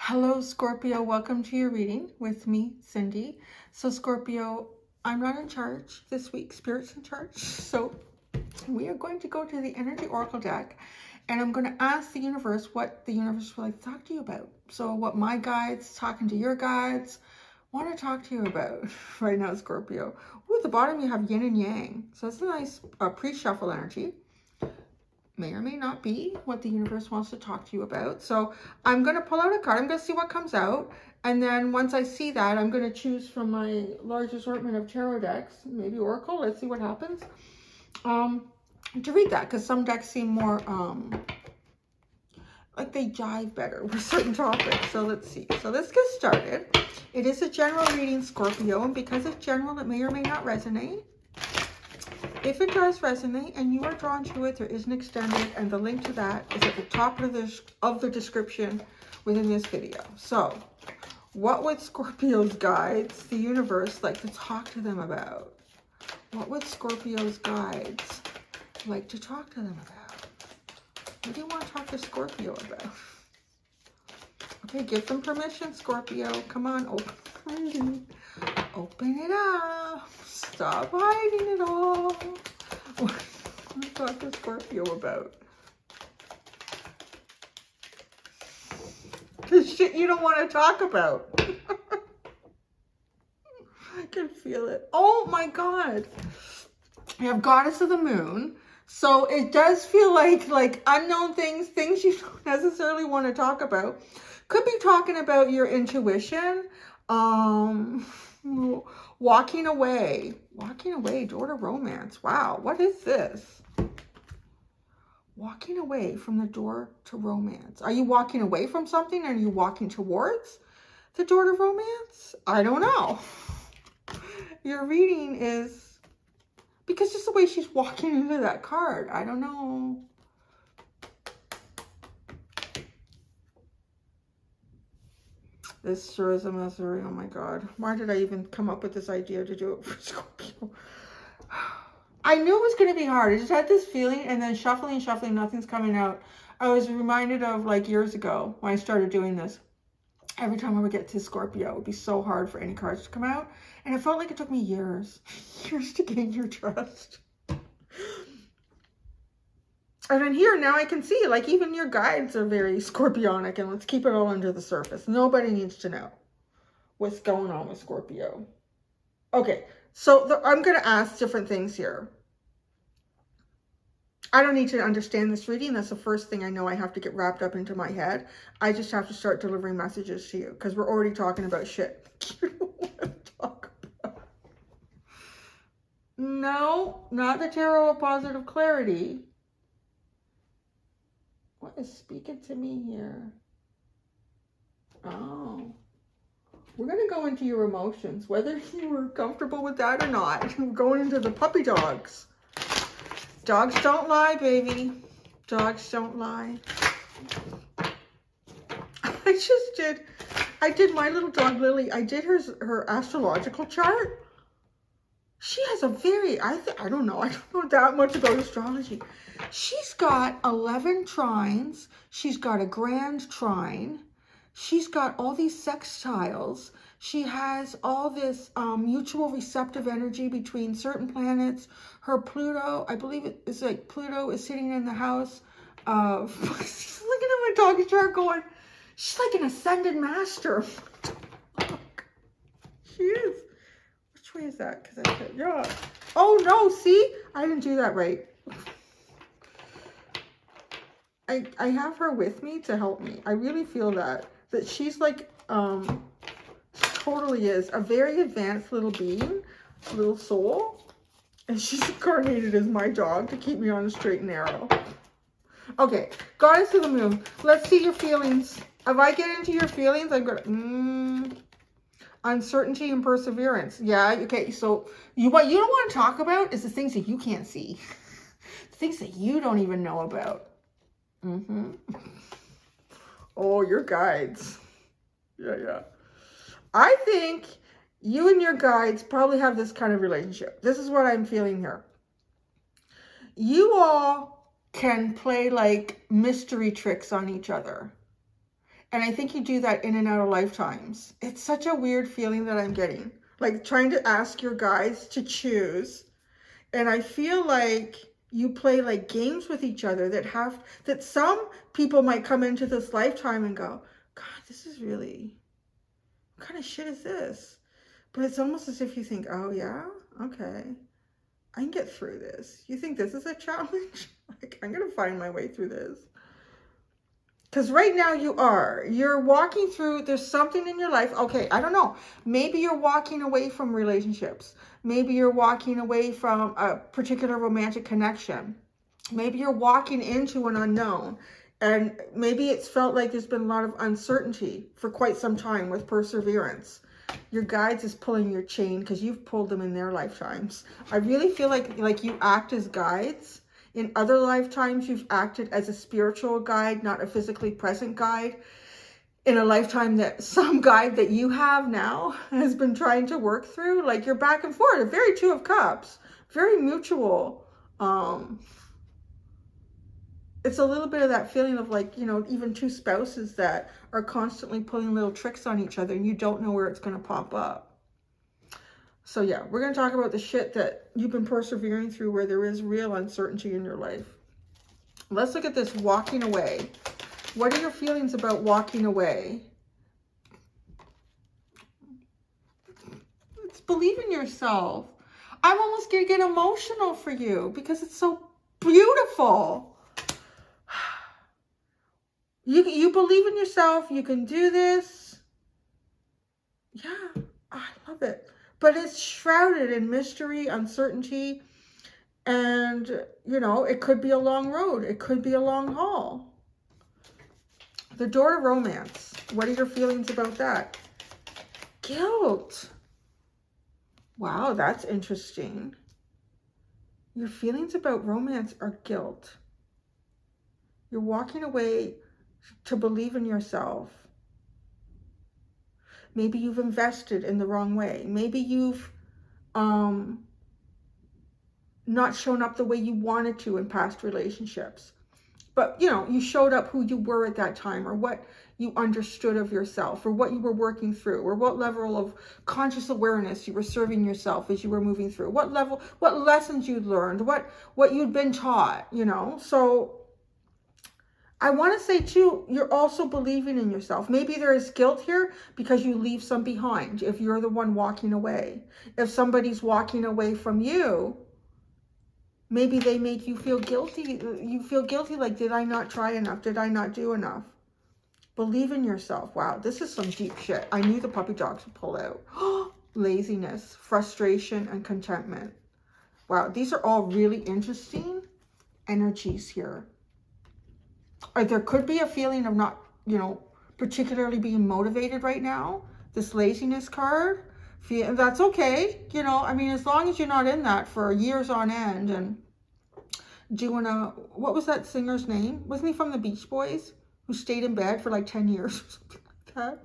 Hello, Scorpio. Welcome to your reading with me, Cindy. So, Scorpio, I'm not in charge this week. Spirit's in charge. So, we are going to go to the Energy Oracle deck, and I'm going to ask the universe what the universe would like to talk to you about. So, what my guides, talking to your guides, want to talk to you about right now, Scorpio. Ooh, at the bottom, you have yin and yang. So, it's a nice pre-shuffle energy. May or may not be what the universe wants to talk to you about. So I'm going to pull out a card. I'm going to see what comes out. And then once I see that, I'm going to choose from my large assortment of tarot decks, maybe Oracle. Let's see what happens. To read that, because some decks seem more like they jive better with certain topics. So let's see. So let's get started. It is a general reading, Scorpio, and because it's general, it may or may not resonate. If it does resonate and you are drawn to it, there is an extended, and the link to that is at the top of the description within this video. So, what would Scorpio's guides, the universe, like to talk to them about? What would Scorpio's guides like to talk to them about? What do you want to talk to Scorpio about? Okay, give them permission, Scorpio. Come on, open it up. Stop hiding it all. What do you talk to Scorpio about? The shit you don't want to talk about. I can feel it. Oh my God. You have Goddess of the Moon. So it does feel like unknown things you don't necessarily want to talk about. Could be talking about your intuition. Walking away, door to romance. Wow, what is this? Walking away from the door to romance. Are you walking away from something? Are you walking towards the door to romance? I don't know. Your reading is, because just the way she's walking into that card, I don't know. This sure is a misery. Oh my God. Why did I even come up with this idea to do it for Scorpio? I knew it was going to be hard. I just had this feeling, and then shuffling, nothing's coming out. I was reminded of like years ago when I started doing this. Every time I would get to Scorpio, it would be so hard for any cards to come out. And it felt like it took me years to gain your trust. And then here, now I can see, like, even your guides are very Scorpionic, and let's keep it all under the surface. Nobody needs to know what's going on with Scorpio. Okay, so I'm going to ask different things here. I don't need to understand this reading. That's the first thing I know I have to get wrapped up into my head. I just have to start delivering messages to you, because we're already talking about shit you don't want to talk about. No, not the Tarot of Positive Clarity. What is speaking to me here? Oh. We're going to go into your emotions, whether you were comfortable with that or not. We're going into the puppy dogs. Dogs don't lie, baby. Dogs don't lie. I did my little dog, Lily. I did her astrological chart. She has a very, I don't know that much about astrology. She's got 11 trines. She's got a grand trine. She's got all these sextiles. She has all this mutual receptive energy between certain planets. Her Pluto, I believe it is like Pluto is sitting in the house of, she's looking at my doggy chart going, she's like an ascended master. She is. Which way is that? Because I said, yeah. Oh no, see? I didn't do that right. I have her with me to help me. I really feel that she's like, she totally is a very advanced little being, little soul. And she's incarnated as my dog to keep me on a straight and narrow. Okay, Goddess of the Moon. Let's see your feelings. If I get into your feelings, I'm gonna, uncertainty and perseverance. Yeah, okay, so what you don't want to talk about is the things that you can't see. The things that you don't even know about. Oh, your guides. Yeah. I think you and your guides probably have this kind of relationship. This is what I'm feeling here. You all can play like mystery tricks on each other. And I think you do that in and out of lifetimes. It's such a weird feeling that I'm getting. Like trying to ask your guides to choose. And I feel like you play like games with each other that some people might come into this lifetime and go, God, this is really, what kind of shit is this? But it's almost as if you think, oh yeah, okay, I can get through this. You think this is a challenge? Like, I'm going to find my way through this. Because right now you're walking through, there's something in your life. Okay, I don't know. Maybe you're walking away from relationships. Maybe you're walking away from a particular romantic connection. Maybe you're walking into an unknown. And maybe it's felt like there's been a lot of uncertainty for quite some time with perseverance. Your guides is pulling your chain because you've pulled them in their lifetimes. I really feel like you act as guides. In other lifetimes, you've acted as a spiritual guide, not a physically present guide. In a lifetime that some guide that you have now has been trying to work through, like you're back and forth, a very Two of Cups, very mutual. It's a little bit of that feeling of like, you know, even two spouses that are constantly pulling little tricks on each other and you don't know where it's going to pop up. So yeah, we're going to talk about the shit that you've been persevering through where there is real uncertainty in your life. Let's look at this walking away. What are your feelings about walking away? It's believe in yourself. I'm almost going to get emotional for you because it's so beautiful. You believe in yourself. You can do this. Yeah, I love it. But it's shrouded in mystery, uncertainty, and, you know, it could be a long road. It could be a long haul. The door to romance. What are your feelings about that? Guilt. Wow, that's interesting. Your feelings about romance are guilt. You're walking away to believe in yourself. Maybe you've invested in the wrong way. Maybe you've not shown up the way you wanted to in past relationships. But, you know, you showed up who you were at that time, or what you understood of yourself, or what you were working through, or what level of conscious awareness you were serving yourself as you were moving through, what lessons you'd learned, what you'd been taught, you know. So I want to say too, you're also believing in yourself. Maybe there is guilt here because you leave some behind. If you're the one walking away, if somebody's walking away from you, maybe they make you feel guilty. You feel guilty, like, did I not try enough? Did I not do enough? Believe in yourself. Wow, this is some deep shit. I knew the puppy dogs would pull out. Laziness, frustration, and contentment. Wow, these are all really interesting energies here. Or there could be a feeling of not, you know, particularly being motivated right now. This laziness card. That's okay. You know, I mean, as long as you're not in that for years on end and doing what was that singer's name? Wasn't he from the Beach Boys who stayed in bed for like 10 years or something like that?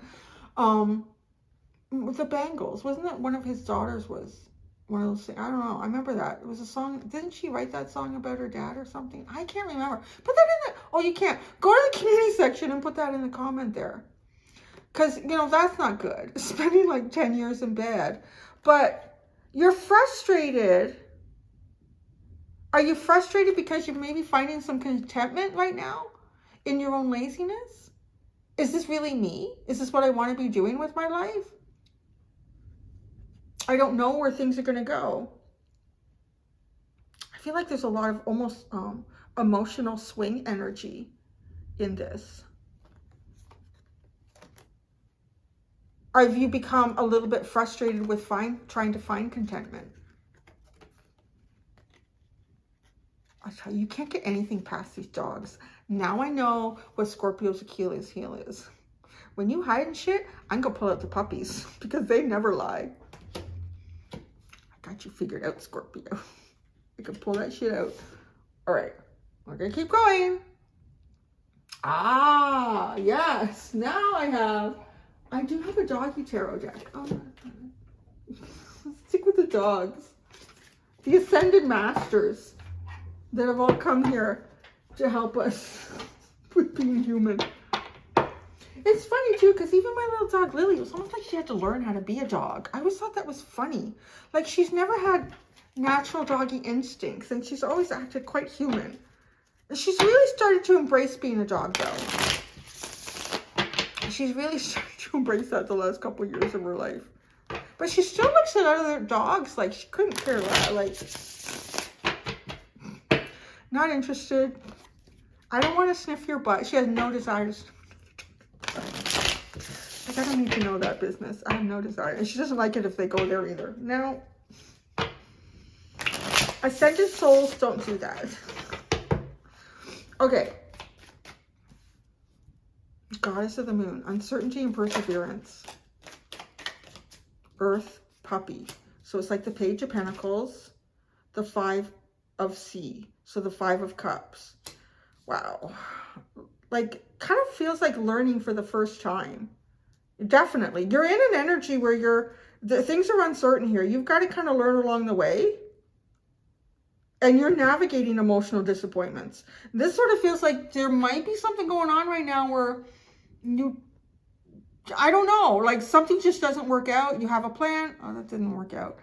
The Bangles. Wasn't that one of his daughters was one of those? I don't know. I remember that. It was a song. Didn't she write that song about her dad or something? I can't remember. Put that in the, oh, you can't. Go to the community section and put that in the comment there. Because, you know, that's not good. Spending like 10 years in bed. But you're frustrated. Are you frustrated because you're maybe finding some contentment right now in your own laziness? Is this really me? Is this what I want to be doing with my life? I don't know where things are going to go. I feel like there's a lot of almost emotional swing energy in this. Or have you become a little bit frustrated with trying to find contentment? I tell you, you can't get anything past these dogs. Now I know what Scorpio's Achilles heel is. When you hide and shit, I'm going to pull out the puppies because they never lie. I got you figured out, Scorpio. I can pull that shit out. All right, we're going to keep going. Ah, yes. Now I do have a doggy tarot deck. Oh, stick with the dogs. The Ascended Masters that have all come here to help us with being human. It's funny too, because even my little dog Lily, it was almost like she had to learn how to be a dog. I always thought that was funny. Like, she's never had natural doggy instincts, and she's always acted quite human. She's really started to embrace being a dog, though. She's really started to embrace that the last couple of years of her life. But she still looks at other dogs like she couldn't care less. Like, not interested. I don't want to sniff your butt. She has no desire to sniff. Like, I don't need to know that business. I have no desire. And she doesn't like it if they go there either. Now, ascended souls don't do that. Okay. Goddess of the Moon. Uncertainty and perseverance. Earth puppy. So it's like the Page of Pentacles, the Five of Sea. So the Five of Cups. Wow. Like, kind of feels like learning for the first time. Definitely. You're in an energy where things are uncertain here. You've got to kind of learn along the way. And you're navigating emotional disappointments. This sort of feels like there might be something going on right now where I don't know, like something just doesn't work out. You have a plan. Oh, that didn't work out.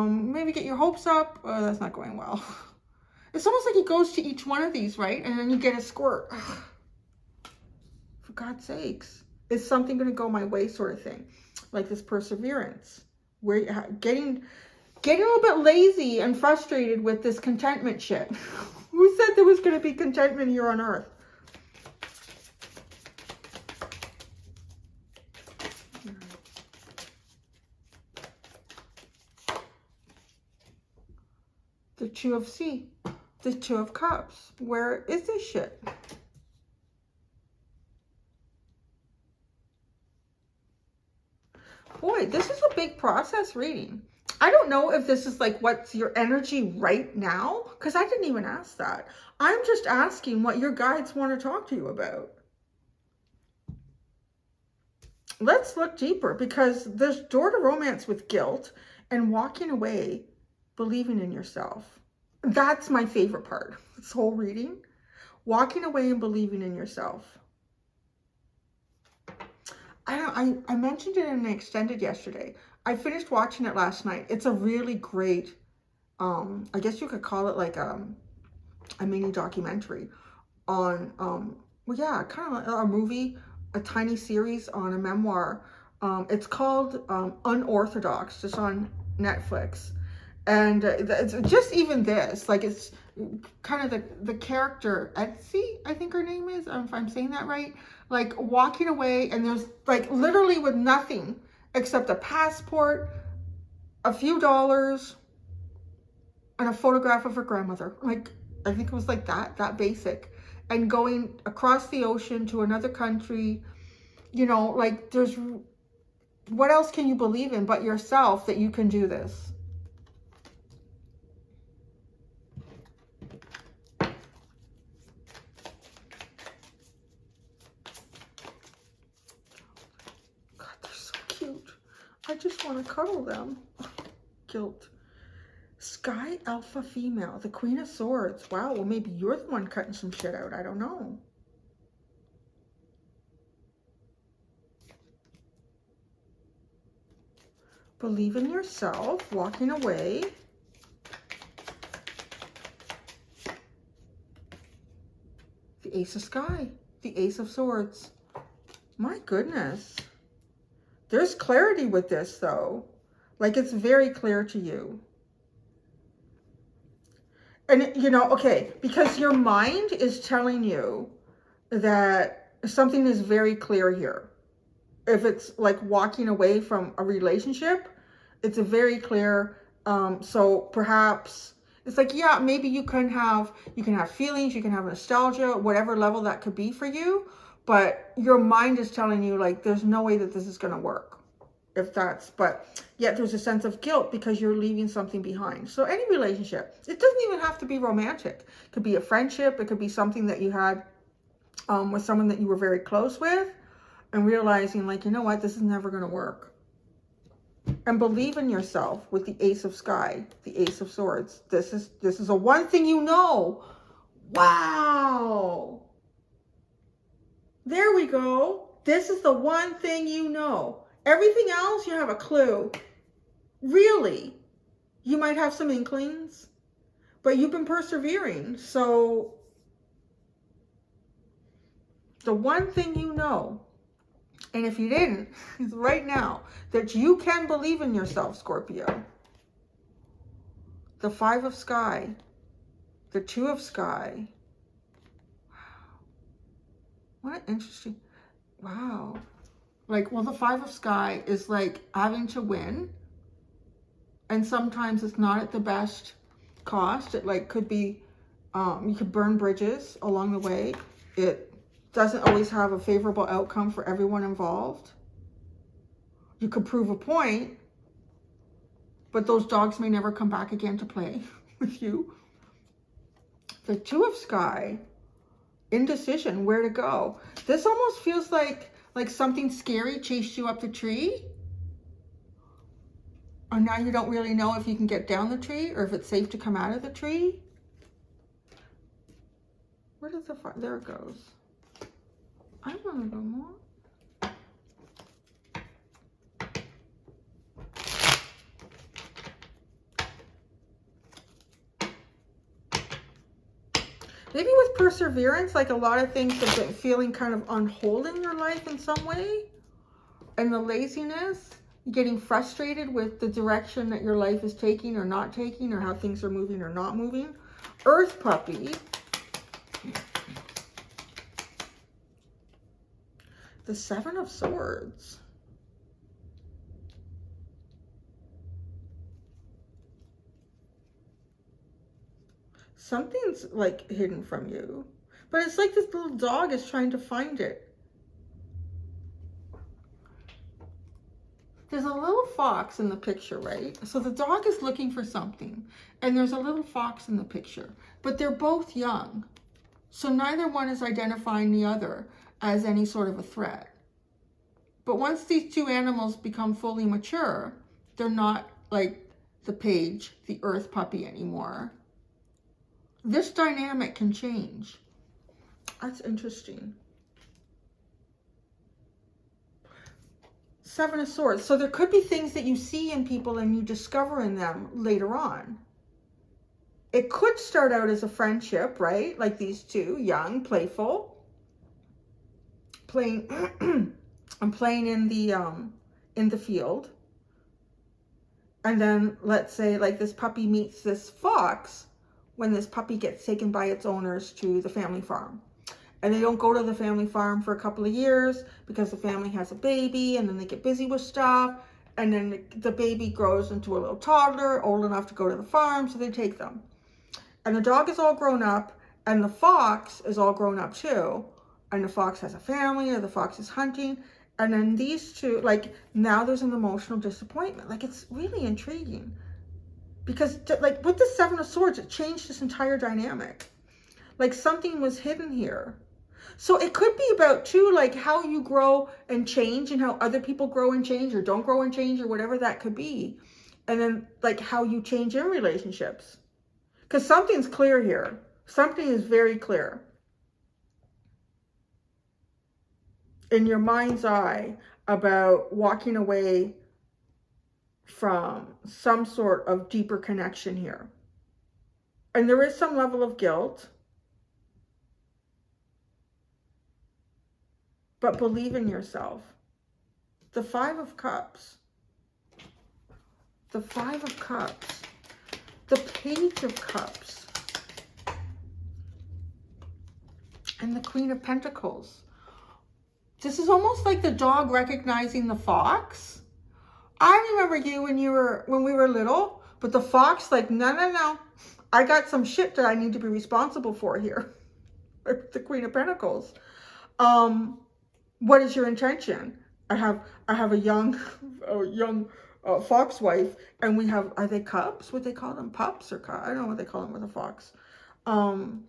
Maybe get your hopes up. Oh, that's not going well. It's almost like it goes to each one of these, right? And then you get a squirt. For God's sakes. Is something going to go my way sort of thing? Like this perseverance. Where you're getting a little bit lazy and frustrated with this contentment shit. Who said there was going to be contentment here on Earth? The Two of Sea. The Two of Cups. Where is this shit? Boy, this is a big process reading. I don't know if this is like what's your energy right now, because I didn't even ask that. I'm just asking what your guides want to talk to you about. Let's look deeper, because there's door to romance with guilt and walking away, believing in yourself. That's my favorite part, this whole reading. Walking away and believing in yourself. I mentioned it in an extended yesterday. I finished watching it last night. It's a really great, I guess you could call it like a mini documentary on, well, yeah, kind of a movie, a tiny series on a memoir. It's called Unorthodox, just on Netflix. And it's just even this, like it's kind of the character, Etsy, I think her name is, if I'm saying that right, like walking away, and there's like literally with nothing except a passport, a few dollars, and a photograph of her grandmother. Like, I think it was like that basic. And going across the ocean to another country, you know, like there's, what else can you believe in but yourself that you can do this? I just want to cuddle them. Guilt. Sky Alpha Female, the Queen of Swords. Wow, well maybe you're the one cutting some shit out. I don't know. Believe in yourself, walking away. The Ace of Sky, the Ace of Swords. My goodness. There's clarity with this, though. Like, it's very clear to you. And, you know, okay, because your mind is telling you that something is very clear here. If it's like walking away from a relationship, it's a very clear. So perhaps it's like, yeah, maybe you can have feelings, you can have nostalgia, whatever level that could be for you. But your mind is telling you, like, there's no way that this is going to work. But yet there's a sense of guilt because you're leaving something behind. So any relationship, it doesn't even have to be romantic. It could be a friendship. It could be something that you had with someone that you were very close with, and realizing, like, you know what, this is never going to work. And believe in yourself with the Ace of Sky, the Ace of Swords. This is a one thing you know. Wow. There we go. This is the one thing you know. Everything else, you have a clue. Really, you might have some inklings, but you've been persevering. So the one thing you know, and if you didn't, is right now that you can believe in yourself, Scorpio. The 5 of Sky, the 2 of Sky. Wow. What interesting. Wow. Like, well, the 5 of Sky is like having to win. And sometimes it's not at the best cost. It like could be, you could burn bridges along the way. It doesn't always have a favorable outcome for everyone involved. You could prove a point, but those dogs may never come back again to play with you. The 2 of Sky, indecision, where to go. This almost feels like something scary chased you up the tree. Or now you don't really know if you can get down the tree or if it's safe to come out of the tree. Where does the fire? There it goes. I want to go more. Maybe with perseverance, like a lot of things have been feeling kind of on hold in your life in some way. And the laziness, getting frustrated with the direction that your life is taking or not taking, or how things are moving or not moving. Earth puppy. The 7 of Swords. Something's like hidden from you, but it's like this little dog is trying to find it. There's a little fox in the picture, right? So the dog is looking for something, and there's a little fox in the picture, but they're both young. So neither one is identifying the other as any sort of a threat. But once these two animals become fully mature, they're not like the page, the earth puppy anymore. This dynamic can change. That's interesting. 7 of Swords. So there could be things that you see in people and you discover in them later on. It could start out as a friendship, right? Like these two, young, playful, playing. I'm playing in the field. And then let's say like this puppy meets this fox when this puppy gets taken by its owners to the family farm. And they don't go to the family farm for a couple of years because the family has a baby, and then they get busy with stuff. And then the baby grows into a little toddler, old enough to go to the farm, so they take them. And the dog is all grown up, and the fox is all grown up too. And the fox has a family, or the fox is hunting. And then these two, like, now there's an emotional disappointment. Like, it's really intriguing. Because, like, with the 7 of Swords, it changed this entire dynamic. Like, something was hidden here. So it could be about, too, like, how you grow and change, and how other people grow and change, or don't grow and change, or whatever that could be. And then, like, how you change in relationships. Because something's clear here. Something is very clear. In your mind's eye about walking away from some sort of deeper connection here. And there is some level of guilt. But believe in yourself. The 5 of Cups. The 5 of Cups. The Page of Cups. And the Queen of Pentacles. This is almost like the dog recognizing the fox. I remember you when we were little, but the fox like, no. I got some shit that I need to be responsible for here. The Queen of Pentacles. What is your intention? I have a young fox wife, and we have, are they cubs? What they call them? Pups or I don't know what they call them with a fox. You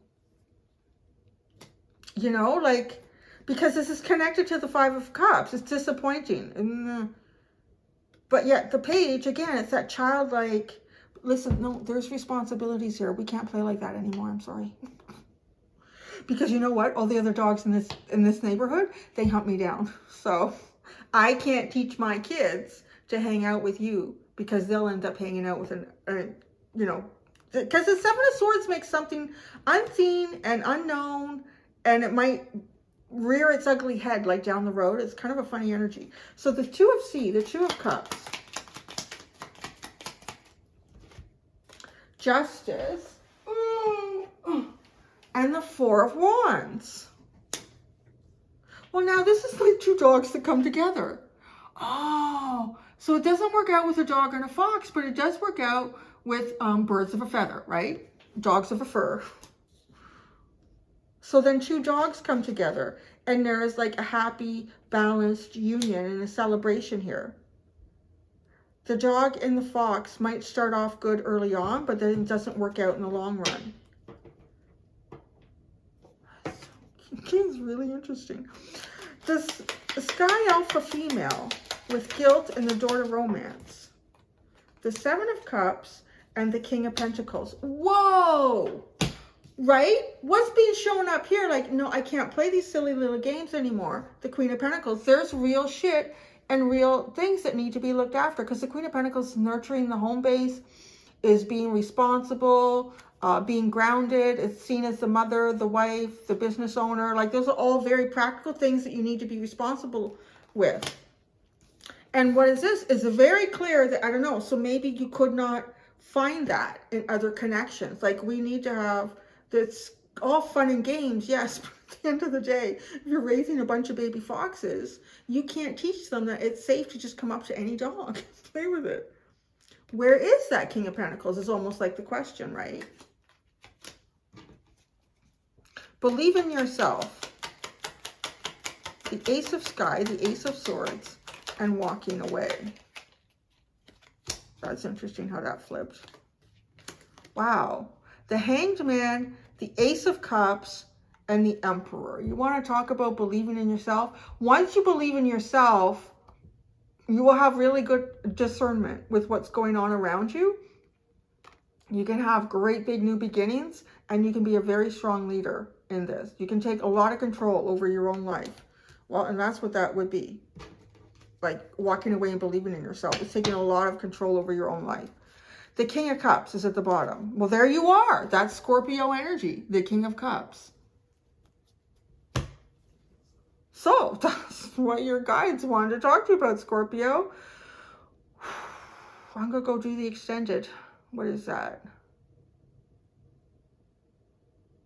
know, like, because this is connected to the 5 of Cups. It's disappointing. But yet the page, again, it's that childlike, listen, no, there's responsibilities here. We can't play like that anymore. I'm sorry. Because you know what? All the other dogs in this neighborhood, they hunt me down. So I can't teach my kids to hang out with you because they'll end up hanging out with you know, because the Seven of Swords makes something unseen and unknown, and it might rear its ugly head like down the road. It's kind of a funny energy. So the Two of the Two of Cups, Justice, and the Four of Wands. Well, now this is like two dogs that come together. Oh, so it doesn't work out with a dog and a fox, but it does work out with birds of a feather, right? Dogs of a fur. So then two dogs come together and there is like a happy, balanced union and a celebration here. The dog and the fox might start off good early on, but then it doesn't work out in the long run. It's really interesting. The Sky Alpha female with guilt and the door to romance. The Seven of Cups and the King of Pentacles. Whoa! Right? What's being shown up here? Like, no, I can't play these silly little games anymore. The Queen of Pentacles. There's real shit and real things that need to be looked after, because the Queen of Pentacles is nurturing the home base, is being responsible, being grounded. It's seen as the mother, the wife, the business owner. Like, those are all very practical things that you need to be responsible with. And what is this? It's very clear that, I don't know, so maybe you could not find that in other connections. Like, we need to have this all fun and games, yes, but at the end of the day, if you're raising a bunch of baby foxes, you can't teach them that it's safe to just come up to any dog and play with it. Where is that King of Pentacles is almost like the question, right? Believe in yourself. The Ace of Sky, the Ace of Swords, and walking away. That's interesting how that flipped. Wow. The Hanged Man, the Ace of Cups, and the Emperor. You want to talk about believing in yourself? Once you believe in yourself, you will have really good discernment with what's going on around you. You can have great big new beginnings, and you can be a very strong leader in this. You can take a lot of control over your own life. Well, and that's what that would be. Like walking away and believing in yourself. It's taking a lot of control over your own life. The King of Cups is at the bottom. Well, there you are. That's Scorpio energy, the King of Cups. So that's what your guides wanted to talk to you about, Scorpio. I'm going to go do the extended. What is that?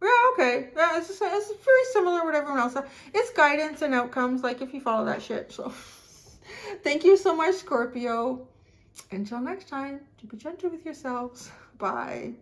Yeah, okay. Yeah, it's very similar to what everyone else said. It's guidance and outcomes, like if you follow that shit. So thank you so much, Scorpio. Until next time, be gentle with yourselves. Bye.